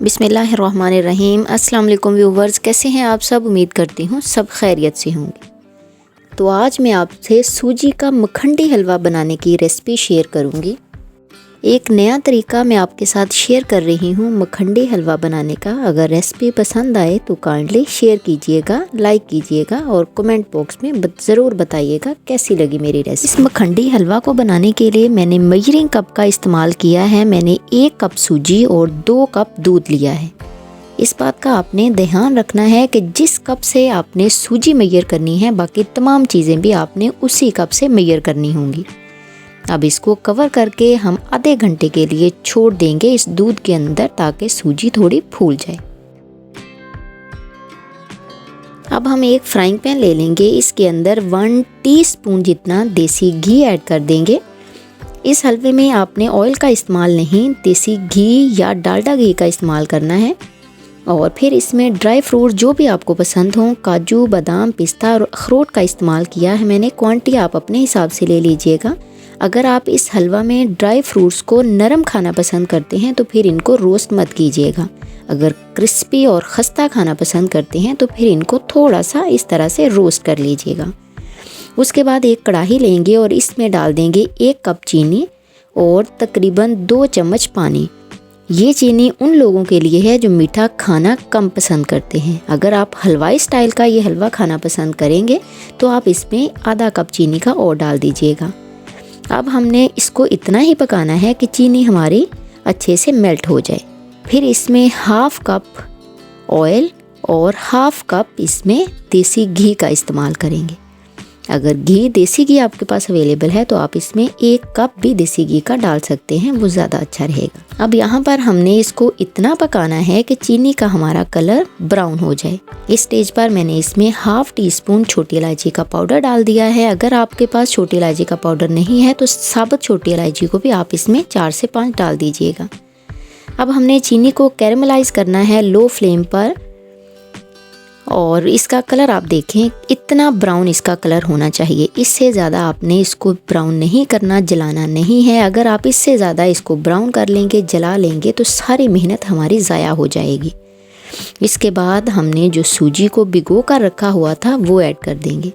बिस्मिल्लाहिर्रहमानिर्रहीम। अस्सलाम वालेकुम व्यूवर्स, कैसे हैं आप सब? उम्मीद करती हूँ सब खैरियत से होंगे। तो आज मैं आपसे सूजी का मखंडी हलवा बनाने की रेसिपी शेयर करूँगी। एक नया तरीका मैं आपके साथ शेयर कर रही हूँ मखंडी हलवा बनाने का। अगर रेसिपी पसंद आए तो काइंडली शेयर कीजिएगा, लाइक कीजिएगा और कमेंट बॉक्स में ज़रूर बताइएगा कैसी लगी मेरी रेसिपी। इस मखंडी हलवा को बनाने के लिए मैंने मेजरिंग कप का इस्तेमाल किया है। मैंने 1 कप सूजी और 2 कप दूध लिया है। इस बात का आपने ध्यान रखना है कि जिस कप से आपने सूजी मेजर करनी है, बाकी तमाम चीज़ें भी आपने उसी कप से मेजर करनी होंगी। अब इसको कवर करके हम आधे घंटे के लिए छोड़ देंगे इस दूध के अंदर, ताकि सूजी थोड़ी फूल जाए। अब हम एक फ्राइंग पैन ले लेंगे। इसके अंदर 1 टीस्पून जितना देसी घी ऐड कर देंगे। इस हलवे में आपने ऑयल का इस्तेमाल नहीं, देसी घी या डालडा घी का इस्तेमाल करना है। और फिर इसमें ड्राई फ्रूट जो भी आपको पसंद हो, काजू, बादाम, पिस्ता और अखरोट का इस्तेमाल किया है मैंने। क्वांटिटी आप अपने हिसाब से ले लीजिएगा। अगर आप इस हलवा में ड्राई फ्रूट्स को नरम खाना पसंद करते हैं तो फिर इनको रोस्ट मत कीजिएगा। अगर क्रिस्पी और खस्ता खाना पसंद करते हैं तो फिर इनको थोड़ा सा इस तरह से रोस्ट कर लीजिएगा। उसके बाद एक कढ़ाई लेंगे और इसमें डाल देंगे 1 कप चीनी और तकरीबन 2 चम्मच पानी। ये चीनी उन लोगों के लिए है जो मीठा खाना कम पसंद करते हैं। अगर आप हलवाई स्टाइल का ये हलवा खाना पसंद करेंगे तो आप इसमें आधा कप चीनी का और डाल दीजिएगा। अब हमने इसको इतना ही पकाना है कि चीनी हमारी अच्छे से मेल्ट हो जाए। फिर इसमें 1/2 कप ऑयल और 1/2 कप इसमें देसी घी का इस्तेमाल करेंगे। अगर देसी घी आपके पास अवेलेबल है तो आप इसमें 1 कप भी देसी घी का डाल सकते हैं, वो ज़्यादा अच्छा रहेगा। अब यहाँ पर हमने इसको इतना पकाना है कि चीनी का हमारा कलर ब्राउन हो जाए। इस स्टेज पर मैंने इसमें 1/2 टीस्पून छोटी इलायची का पाउडर डाल दिया है। अगर आपके पास छोटी इलायची का पाउडर नहीं है तो साबुत छोटी इलायची को भी आप इसमें 4 से 5 डाल दीजिएगा। अब हमने चीनी को कैरेमलाइज करना है लो फ्लेम पर। और इसका कलर आप देखें, इतना ब्राउन इसका कलर होना चाहिए। इससे ज़्यादा आपने इसको ब्राउन नहीं करना, जलाना नहीं है। अगर आप इससे ज़्यादा इसको ब्राउन कर लेंगे, जला लेंगे तो सारी मेहनत हमारी ज़ाया हो जाएगी। इसके बाद हमने जो सूजी को भिगो कर रखा हुआ था वो ऐड कर देंगे।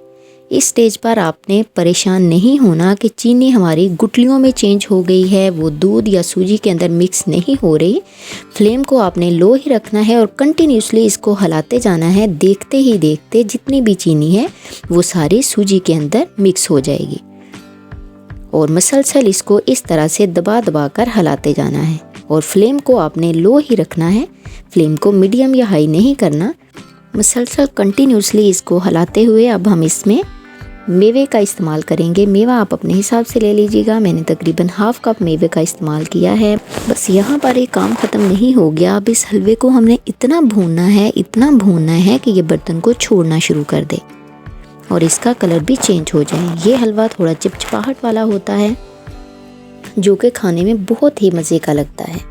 इस स्टेज पर आपने परेशान नहीं होना कि चीनी हमारी गुठलियों में चेंज हो गई है, वो दूध या सूजी के अंदर मिक्स नहीं हो रही। फ्लेम को आपने लो ही रखना है और कंटिन्यूसली इसको हिलाते जाना है। देखते ही देखते जितनी भी चीनी है वो सारी सूजी के अंदर मिक्स हो जाएगी और मसलसल इसको इस तरह से दबा दबा कर हिलाते जाना है। और फ्लेम को आपने लो ही रखना है, फ्लेम को मीडियम या हाई नहीं करना। मसलसल कंटिन्यूसली इसको हिलाते हुए अब हम इसमें मेवे का इस्तेमाल करेंगे। मेवा आप अपने हिसाब से ले लीजिएगा। मैंने तकरीबन 1/2 कप मेवे का इस्तेमाल किया है। बस यहाँ पर एक काम ख़त्म नहीं हो गया। अब इस हलवे को हमने इतना भूनना है कि ये बर्तन को छोड़ना शुरू कर दे और इसका कलर भी चेंज हो जाए। ये हलवा थोड़ा चिपचिपाहट वाला होता है जो कि खाने में बहुत ही मज़े का लगता है।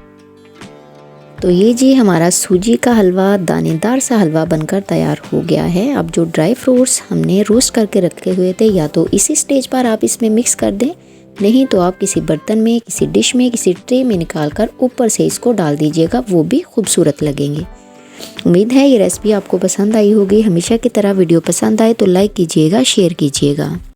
तो ये जी हमारा सूजी का हलवा, दानेदार सा हलवा बनकर तैयार हो गया है। अब जो ड्राई फ्रूट्स हमने रोस्ट करके रखे हुए थे, या तो इसी स्टेज पर आप इसमें मिक्स कर दें, नहीं तो आप किसी बर्तन में, किसी डिश में, किसी ट्रे में निकाल कर ऊपर से इसको डाल दीजिएगा, वो भी खूबसूरत लगेंगे। उम्मीद है ये रेसिपी आपको पसंद आई होगी। हमेशा की तरह वीडियो पसंद आए तो लाइक कीजिएगा, शेयर कीजिएगा।